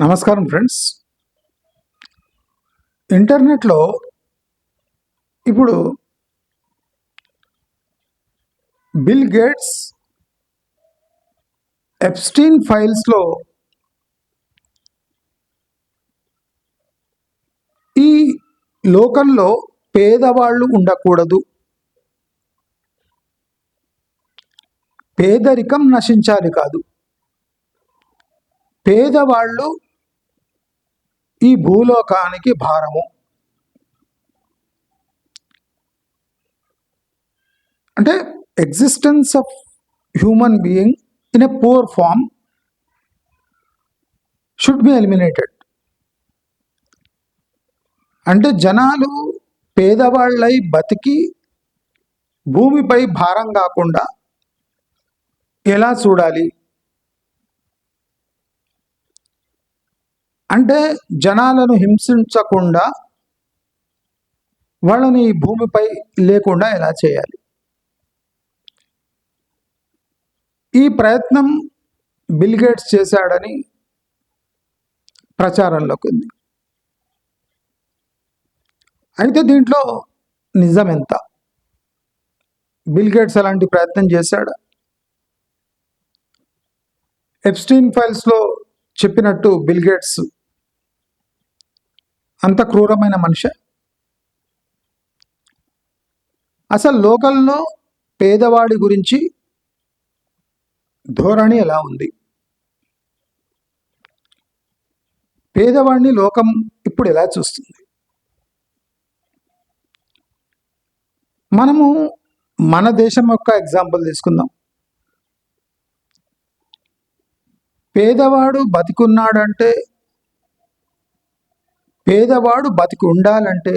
నమస్కారం ఫ్రెండ్స్. ఇంటర్నెట్లో ఇప్పుడు బిల్ గేట్స్ ఎప్స్టీన్ ఫైల్స్లో ఈ లోకంలో పేదవాళ్ళు ఉండకూడదు, పేదరికం నశించాలి కాదు, పేదవాళ్ళు ఈ భూలోకానికి భారము అంటే existence of human being in a poor form should be eliminated. అంటే జనాలు పేదవాళ్ళై బతికి భూమిపై భారం కాకుండా ఎలా చూడాలి అంటే జనాలను హింసించకుండా వాళ్ళని భూమిపై లేకుండా ఎలా చేయాలి. ఈ ప్రయత్నం బిల్ గేట్స్ చేశాడని ప్రచారంలోకి ఉంది. అయితే దీంట్లో నిజం ఎంత? బిల్ గేట్స్ అలాంటి ప్రయత్నం చేశాడా? ఎప్స్టీన్ ఫైల్స్లో చెప్పినట్టు బిల్ గేట్స్ అంత క్రూరమైన మనిషి? అసలు లోకల్లో పేదవాడి గురించి ధోరణి ఎలా ఉంది? పేదవాడిని లోకం ఇప్పుడు ఎలా చూస్తుంది? మనము మన దేశం యొక్క ఎగ్జాంపుల్ తీసుకుందాం. పేదవాడు బతికున్నాడంటే, పేదవాడు బతికి ఉండాలంటే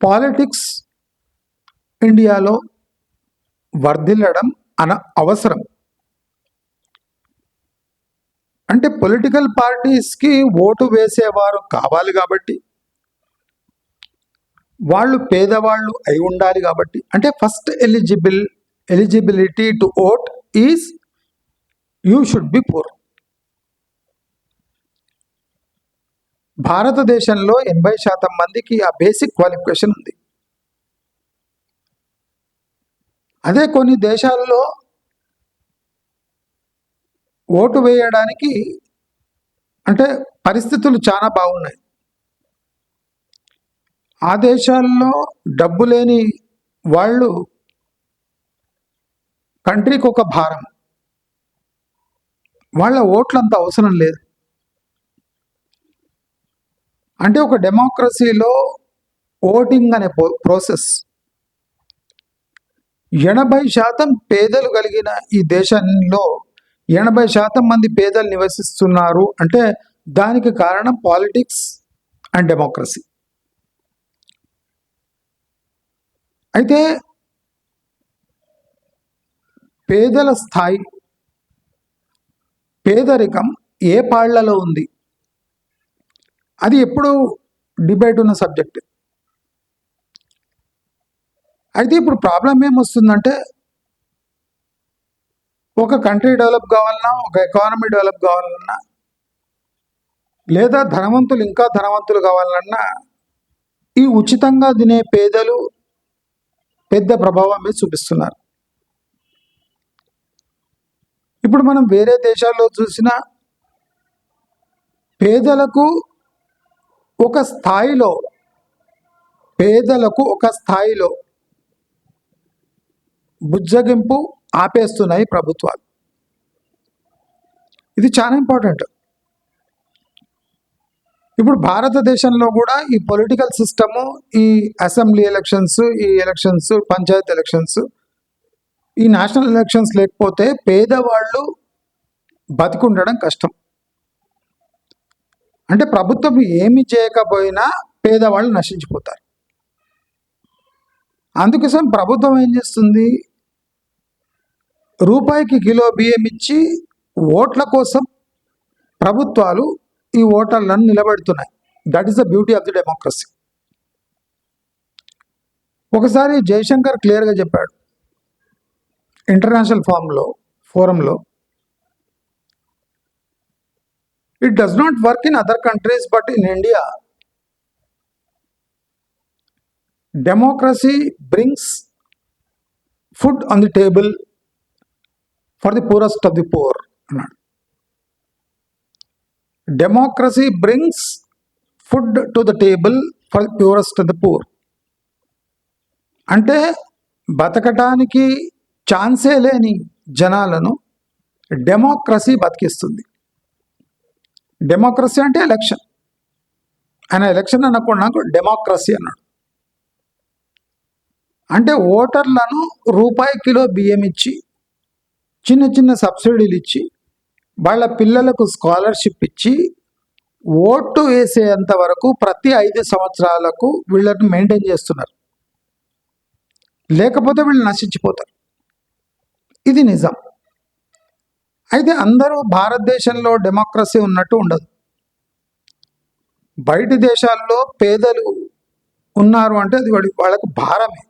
పాలిటిక్స్ ఇండియాలో వర్ధిల్లడం అవసరం. అంటే పొలిటికల్ పార్టీస్కి ఓటు వేసేవారు కావాలి కాబట్టి, వాళ్ళు పేదవాళ్ళు అయి ఉండాలి కాబట్టి, అంటే first eligibility to vote is you should be poor. భారతదేశంలో 80% మందికి ఆ బేసిక్ క్వాలిఫికేషన్ ఉంది. అదే కొన్ని దేశాల్లో ఓటు వేయడానికి అంటే పరిస్థితులు చాలా బాగున్నాయి. ఆ దేశాల్లో డబ్బు లేని వాళ్ళు కంట్రీకి ఒక భారం, వాళ్ళ ఓట్లంత అవసరం లేదు. అంటే ఒక డెమోక్రసీలో ఓటింగ్ అనే ప్రాసెస్ 80% పేదలు కలిగిన ఈ దేశంలో 80% మంది పేదలు నివసిస్తున్నారు అంటే దానికి కారణం పాలిటిక్స్ అండ్ డెమోక్రసీ. అయితే పేదల స్థాయి, పేదరికం ఏ పాళ్లలో ఉంది అది ఎప్పుడు డిబేట్ ఉన్న సబ్జెక్ట్. అయితే ఇప్పుడు ప్రాబ్లం ఏమొస్తుందంటే, ఒక కంట్రీ డెవలప్ కావాలన్నా, ఒక ఎకానమీ డెవలప్ కావాలన్నా, లేదా ధనవంతులు ఇంకా ధనవంతులు కావాలన్నా ఈ ఉచితంగా తినే పేదలు పెద్ద ప్రభావం మీద చూపిస్తున్నారు. ఇప్పుడు మనం వేరే దేశాల్లో చూసిన పేదలకు ఒక స్థాయిలో బుజ్జగింపు ఆపేస్తున్నాయి ప్రభుత్వాలు. ఇది చాలా ఇంపార్టెంట్. ఇప్పుడు భారతదేశంలో కూడా ఈ పొలిటికల్ సిస్టము, ఈ అసెంబ్లీ ఎలక్షన్స్, ఈ ఎలక్షన్స్, పంచాయత్ ఎలక్షన్స్, ఈ నేషనల్ ఎలక్షన్స్ లేకపోతే పేదవాళ్ళు బతికుండడం కష్టం. అంటే ప్రభుత్వం ఏమి చేయకపోయినా పేదవాళ్ళు నశించిపోతారు. అందుకోసం ప్రభుత్వం ఏం చేస్తుంది, రూపాయికి కిలో బియ్యం ఇచ్చి ఓట్ల కోసం ప్రభుత్వాలు ఈ ఓటర్లను నిలబెడుతున్నాయి. That is the beauty of the democracy. ఒకసారి జయశంకర్ క్లియర్గా చెప్పాడు ఇంటర్నేషనల్ ఫోరంలో, It does not work in other countries, but in India, democracy brings food on the table for the poorest of the poor. Democracy brings food to the table for the poorest of the poor. అంటే బతకటానికి ఛాన్సే లేని జనాలను democracy బతికిస్తుంది. Democracy అంటే election. ఆయన election అనకుండా నాకు democracy అన్నాడు. అంటే ఓటర్లను రూపాయి కిలో బియ్యం ఇచ్చి, చిన్న చిన్న సబ్సిడీలు ఇచ్చి, వాళ్ళ పిల్లలకు స్కాలర్షిప్ ఇచ్చి, ఓటు వేసేంత వరకు ప్రతి 5 సంవత్సరాలకు వీళ్ళని మెయింటైన్ చేస్తున్నారు. లేకపోతే వీళ్ళు నశించిపోతారు. ఇది నిజం. అయితే అందరూ భారతదేశంలో డెమోక్రసీ ఉన్నట్టు ఉండదు. బయటి దేశాల్లో పేదలు ఉన్నారు అంటే అది వాళ్ళకు భారమే.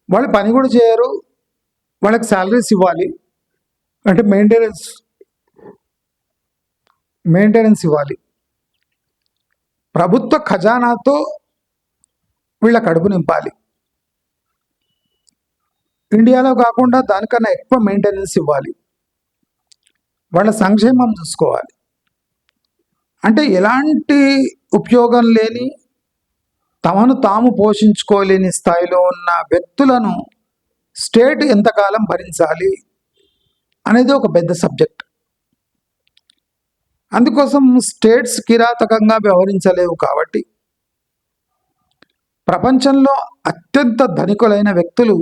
వాళ్ళు పని కూడా చేయరు, వాళ్ళకి శాలరీస్ ఇవ్వాలి, అంటే మెయింటెనెన్స్ ఇవ్వాలి. ప్రభుత్వ ఖజానాతో వీళ్ళ కడుపు నింపాలి. ఇండియాలో కాకుండా దానికన్నా ఎక్కువ మెయింటెనెన్స్ ఇవ్వాలి, వాళ్ళ సంక్షేమం చూసుకోవాలి. అంటే ఎలాంటి ఉపయోగం లేని, తమను తాము పోషించుకోలేని స్థాయిలో ఉన్న వ్యక్తులను స్టేట్ ఎంతకాలం భరించాలి అనేది ఒక పెద్ద సబ్జెక్ట్. అందుకోసం స్టేట్స్ కిరాతకంగా వ్యవహరించలేవు. కాబట్టి ప్రపంచంలో అత్యంత ధనికులైన వ్యక్తులు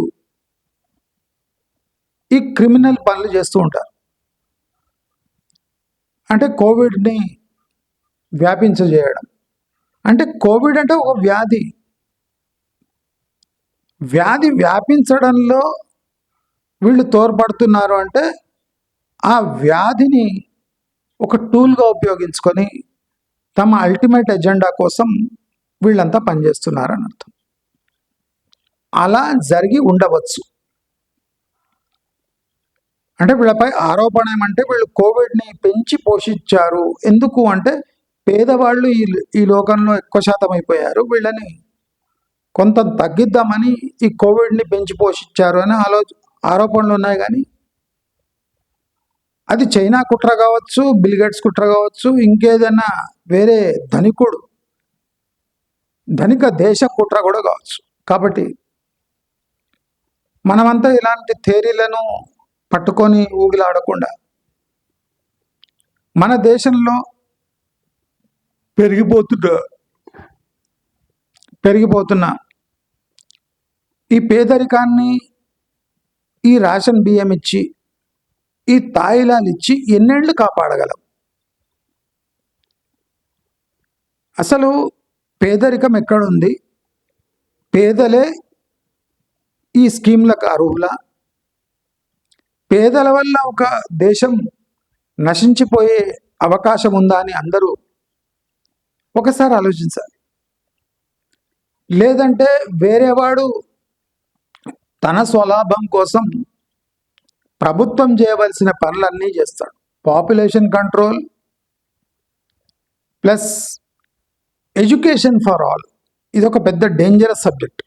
ఈ క్రిమినల్ పనులు చేస్తూ ఉంటారు. అంటే కోవిడ్ని వ్యాపించజేయడం. అంటే కోవిడ్ అంటే ఒక వ్యాధి వ్యాపించడంలో వీళ్ళు తోడ్పడుతున్నారు. అంటే ఆ వ్యాధిని ఒక టూల్గా ఉపయోగించుకొని తమ అల్టిమేట్ ఎజెండా కోసం వీళ్ళంతా పనిచేస్తున్నారని అర్థం. అలా జరిగి ఉండవచ్చు. అంటే వీళ్ళపై ఆరోపణ ఏమంటే వీళ్ళు కోవిడ్ని పెంచి పోషించారు. ఎందుకు అంటే పేదవాళ్ళు ఈ లోకంలో ఎక్కువ శాతం అయిపోయారు, వీళ్ళని కొంత తగ్గిద్దామని ఈ కోవిడ్ని పెంచి పోషించారు అని ఆరోపణలు ఉన్నాయి. కానీ అది చైనా కుట్ర కావచ్చు, బిల్ గేట్స్ కుట్ర కావచ్చు, ఇంకేదైనా వేరే ధనిక దేశ కుట్ర కూడా కావచ్చు. కాబట్టి మనమంతా ఇలాంటి థియరీలను పట్టుకొని ఊగిలాడకుండా మన దేశంలో పెరిగిపోతున్న ఈ పేదరికాన్ని ఈ రేషన్ బియ్యం ఇచ్చి, ఈ తాయిలాలు ఇచ్చి ఎన్నేళ్ళు కాపాడగలం? అసలు పేదరికం ఎక్కడుంది? పేదలే ఈ స్కీమ్లకు అర్హులా? పేదల వల్ల ఒక దేశం నశించిపోయే అవకాశం ఉందా అని అందరూ ఒకసారి ఆలోచించాలి. లేదంటే వేరేవాడు తన స్వలాభం కోసం ప్రభుత్వం చేయవలసిన పనులన్నీ చేస్తాడు. Population control plus education for all, ఇది ఒక పెద్ద dangerous subject.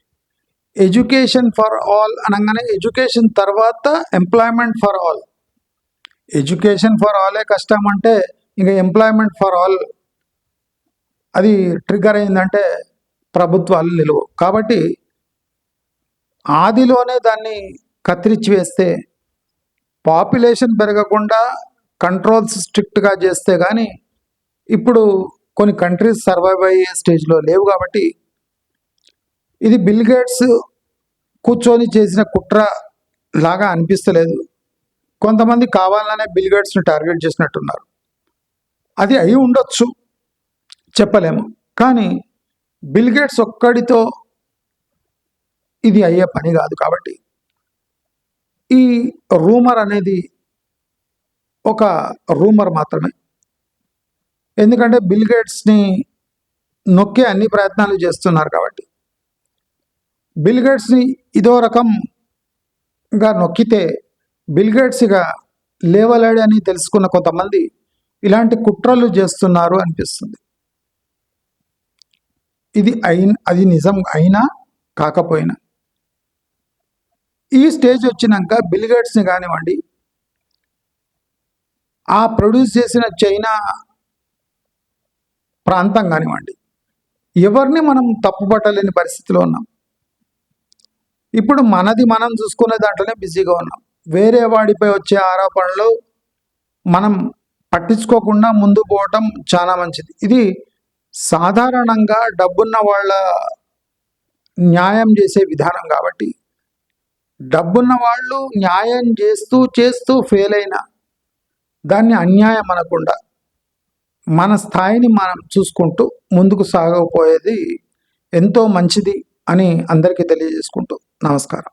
Education for all అనగానే ఎడ్యుకేషన్ తర్వాత employment for all. Education for ఆలే కష్టం అంటే ఇంకా ఎంప్లాయ్మెంట్ ఫర్ ఆల్ అది ట్రిగర్ అయిందంటే ప్రభుత్వాలు నిలువు. కాబట్టి ఆదిలోనే దాన్ని కత్తిరించి వేస్తే, పాపులేషన్ పెరగకుండా కంట్రోల్స్ స్ట్రిక్ట్గా చేస్తే కానీ ఇప్పుడు కొన్ని కంట్రీస్ సర్వైవ్ అయ్యే స్టేజ్లో లేవు. కాబట్టి ఇది బిల్ గేట్స్ కూర్చొని చేసిన కుట్ర లాగా అనిపిస్తలేదు. కొంతమంది కావాలనే బిల్ గేట్స్ని టార్గెట్ చేసినట్టున్నారు. అది అయి ఉండొచ్చు, చెప్పలేము. కానీ బిల్ గేట్స్ ఒక్కడితో ఇది అయ్యే పని కాదు. కాబట్టి ఈ రూమర్ అనేది ఒక రూమర్ మాత్రమే. ఎందుకంటే బిల్ గేట్స్ని నొక్కే అన్ని ప్రయత్నాలు చేస్తున్నారు. కాబట్టి బిల్ గేట్స్ని ఇదో రకంగా నొక్కితే బిల్ గేట్స్ ఇక లేవలేడు అని తెలుసుకున్న కొంతమంది ఇలాంటి కుట్రలు చేస్తున్నారు అనిపిస్తుంది. అది నిజం అయినా కాకపోయినా ఈ స్టేజ్ వచ్చినాక బిల్ గేట్స్ని కానివ్వండి, ఆ ప్రొడ్యూస్ చేసిన చైనా ప్రాంతం కానివ్వండి, ఎవరిని మనం తప్పుపట్టలేని పరిస్థితిలో ఉన్నాం. ఇప్పుడు మనది మనం చూసుకునే దాంట్లోనే బిజీగా ఉన్నాం. వేరే వాడిపై వచ్చే ఆరోపణలు మనం పట్టించుకోకుండా ముందు పోవటం చాలా మంచిది. ఇది సాధారణంగా డబ్బున్న వాళ్ళ న్యాయం చేసే విధానం కాబట్టి, డబ్బున్న వాళ్ళు న్యాయం చేస్తూ ఫెయిల్ అయినా దాన్ని అన్యాయం అనకుండా మన స్థాయిని మనం చూసుకుంటూ ముందుకు సాగకపోయేది ఎంతో మంచిది అని అందరికీ తెలియజేసుకుంటూ నమస్కారం.